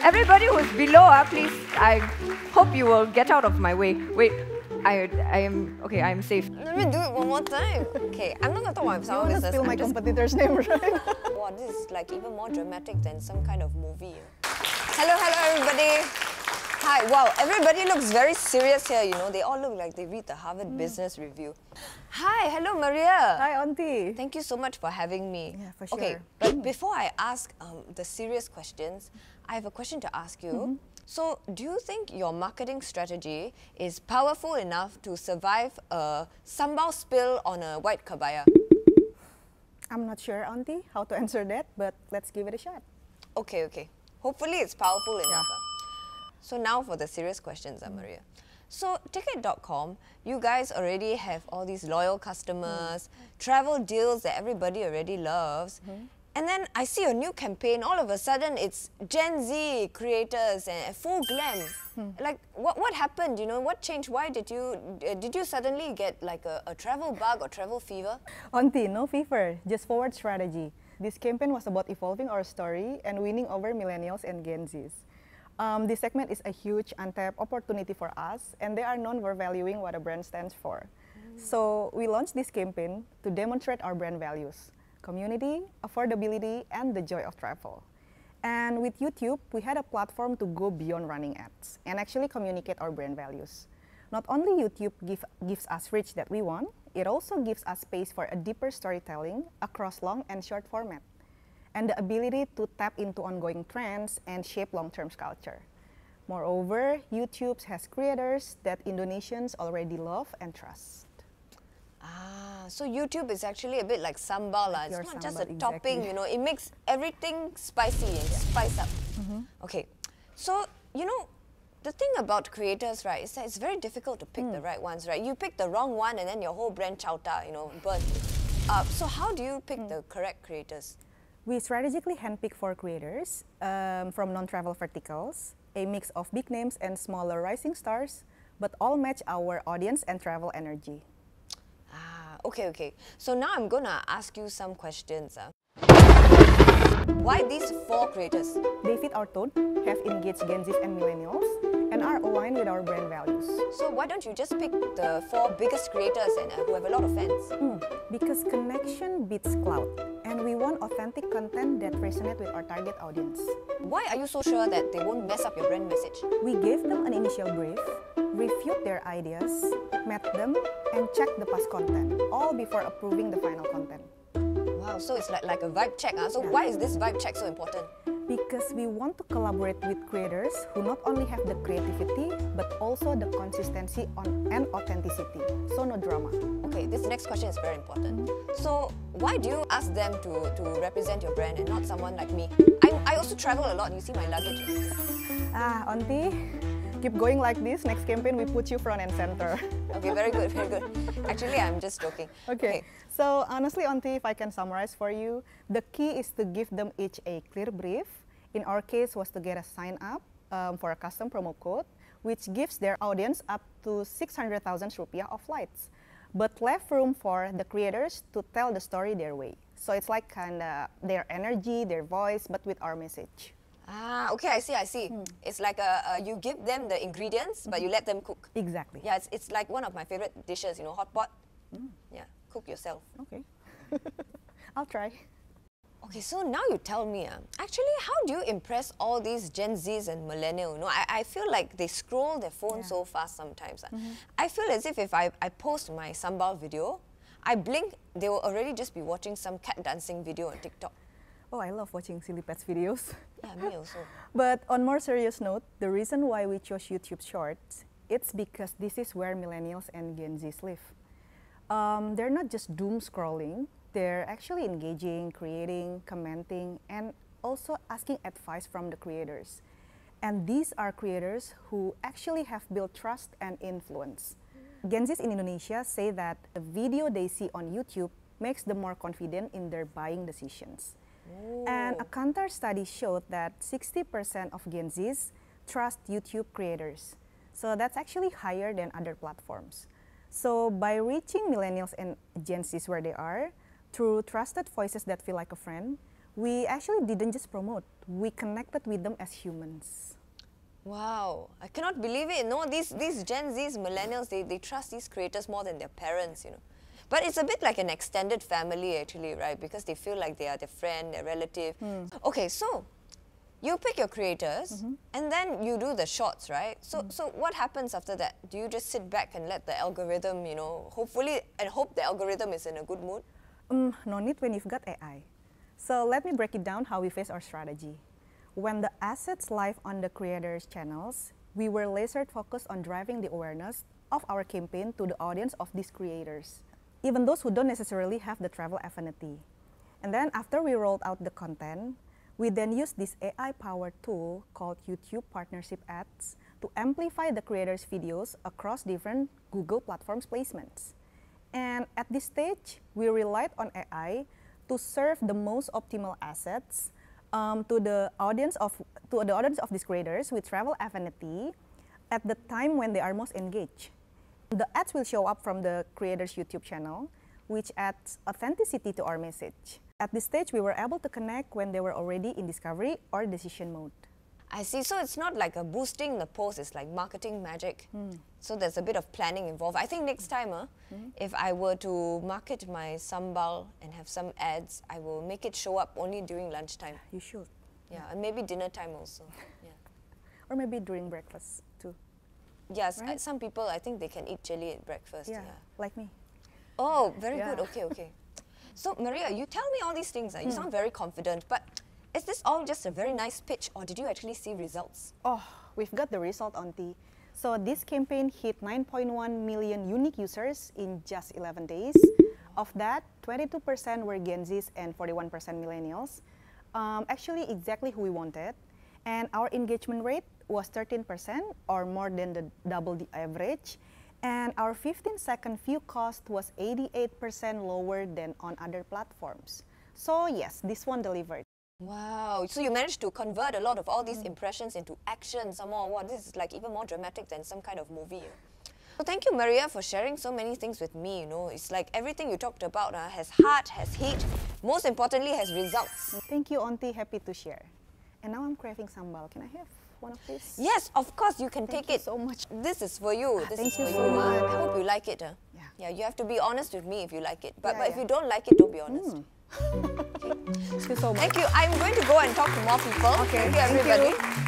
Everybody who's below, please, I hope you will get out of my way. Wait, I am, okay, I am safe. Let me do it one more time. Okay, I'm not gonna talk about sound business. You want to spill my competitor's name, right? Wow, this is like even more dramatic than some kind of movie. Hello, everybody. Hi, wow, everybody looks very serious here, you know. They all look like they read the Harvard Business Review. Hi, hello Maria. Hi, Auntie. Thank you so much for having me. Yeah, for sure. Okay, but before I ask the serious questions, I have a question to ask you. So, do you think your marketing strategy is powerful enough to survive a sambal spill on a white kabaya? I'm not sure, Auntie, how to answer that, but let's give it a shot. Okay, okay. Hopefully it's powerful enough. So now for the serious questions, Maria. So Ticket.com, you guys already have all these loyal customers, travel deals that everybody already loves. And then I see a new campaign, all of a sudden it's Gen Z creators and full glam. Like, what happened, you know, what changed? Why did you suddenly get like a travel bug or travel fever? Auntie, no fever, just forward strategy. This campaign was about evolving our story and winning over millennials and Gen Zs. This segment is a huge untapped opportunity for us, and they are known for valuing what a brand stands for. So we launched this campaign to demonstrate our brand values: community, affordability, and the joy of travel. And with YouTube, we had a platform to go beyond running ads and actually communicate our brand values. Not only YouTube gives us reach that we want, it also gives us space for a deeper storytelling across long and short format, and the ability to tap into ongoing trends and shape long-term culture. Moreover, YouTube has creators that Indonesians already love and trust. So YouTube is actually a bit like sambal. Like it's not just sambal, a topping, you know, it makes everything spicy and spice up. Okay, so, you know, the thing about creators, right, is that it's very difficult to pick the right ones, right? You pick the wrong one and then your whole brand chowta, you know, burnt. So how do you pick the correct creators? We strategically handpick 4 creators from non-travel verticals, a mix of big names and smaller rising stars, but all match our audience and travel energy. Okay, okay. So now I'm gonna ask you some questions. Why these 4 creators? They fit our tone, have engaged Gen Zs and millennials, and are aligned with our brand values. So why don't you just pick the 4 biggest creators and who have a lot of fans? Because connection beats clout, and we want authentic content that resonates with our target audience. Why are you so sure that they won't mess up your brand message? We gave them an initial brief, reviewed their ideas, met them, and checked the past content, all before approving the final content. Wow, so it's like a vibe check. So why is this vibe check so important? Because we want to collaborate with creators who not only have the creativity, but also the consistency and authenticity. So no drama. Okay, this next question is very important. So why do you ask them to represent your brand and not someone like me? I also travel a lot, you see my luggage. Auntie, keep going like this. Next campaign, we put you front and center. Okay, very good, very good. Actually, I'm just joking. Okay. So honestly, Auntie, if I can summarize for you, the key is to give them each a clear brief. In our case, was to get a sign up for a custom promo code, which gives their audience up to 600,000 rupiah of flights, but left room for the creators to tell the story their way. So it's like kind of their energy, their voice, but with our message. Okay, I see. It's like you give them the ingredients, but you let them cook. Exactly. Yeah, it's like one of my favorite dishes, you know, hot pot. Yeah, cook yourself. Okay. I'll try. Okay, so now you tell me, actually, how do you impress all these Gen Zs and millennials? You know, I feel like they scroll their phone so fast sometimes. I feel as if I post my sambal video, I blink, they will already just be watching some cat dancing video on TikTok. Oh, I love watching silly pets videos. Yeah, me also. But on more serious note, the reason why we chose YouTube Shorts, it's because this is where millennials and Gen Zs live. They're not just doom scrolling, they're actually engaging, creating, commenting, and also asking advice from the creators. And these are creators who actually have built trust and influence. Gen Zs in Indonesia say that a video they see on YouTube makes them more confident in their buying decisions. And a Kantar study showed that 60% of Gen Zs trust YouTube creators. So that's actually higher than other platforms. So by reaching millennials and Gen Zs where they are, through trusted voices that feel like a friend, We actually didn't just promote, we connected with them as humans. Wow, I cannot believe it. No, these Gen Zs, millennials, they trust these creators more than their parents, you know. But it's a bit like an extended family actually, right? Because they feel like they are their friend, their relative. Okay, so you pick your creators and then you do the shorts, right? So what happens after that? Do you just sit back and let the algorithm, you know, hopefully, and hope the algorithm is in a good mood? No need when you've got AI. So let me break it down how we face our strategy. When the assets live on the creators' channels, we were laser focused on driving the awareness of our campaign to the audience of these creators, even those who don't necessarily have the travel affinity. And then after we rolled out the content, we then used this AI-powered tool called YouTube Partnership Ads to amplify the creators' videos across different Google platforms placements. And at this stage, we relied on AI to serve the most optimal assets to the audience of these creators with travel affinity at the time when they are most engaged. The ads will show up from the creator's YouTube channel, which adds authenticity to our message. At this stage, we were able to connect when they were already in discovery or decision mode. I see. So it's not like a boosting the post, it's like marketing magic. So there's a bit of planning involved. I think next time, if I were to market my Sambal and have some ads, I will make it show up only during lunchtime. You should. Yeah, and maybe dinner time also. Yeah. Or maybe during breakfast too. Yes, Right? some people, I think they can eat jelly at breakfast. Yeah, like me. Oh, very Yeah. good. Okay, okay. So Maria, you tell me all these things. You sound very confident, but is this all just a very nice pitch, or did you actually see results? Oh, we've got the result, Aunty. So this campaign hit 9.1 million unique users in just 11 days. Of that, 22% were Gen Zs and 41% millennials. Actually, exactly who we wanted. And our engagement rate was 13%, or more than double the average. And our 15-second view cost was 88% lower than on other platforms. So yes, this one delivered. Wow, so you managed to convert a lot of all these impressions into action. Some more, wow, this is like even more dramatic than some kind of movie. So thank you, Maria, for sharing so many things with me. You know, it's like everything you talked about has heart, has heat, most importantly, has results. Thank you, Aunty. Happy to share. And now I'm craving sambal. Can I have one of these? Yes, of course, you can take it. Thank you so much. This is for you. This Thank is you for so you. much. I hope you like it. Yeah. Yeah, you have to be honest with me if you like it. But, Yeah, but if yeah. you don't like it, don't be honest. Thank you so much. Thank you. I'm going to go and talk to more people. Okay, Thank you, thank you. everybody.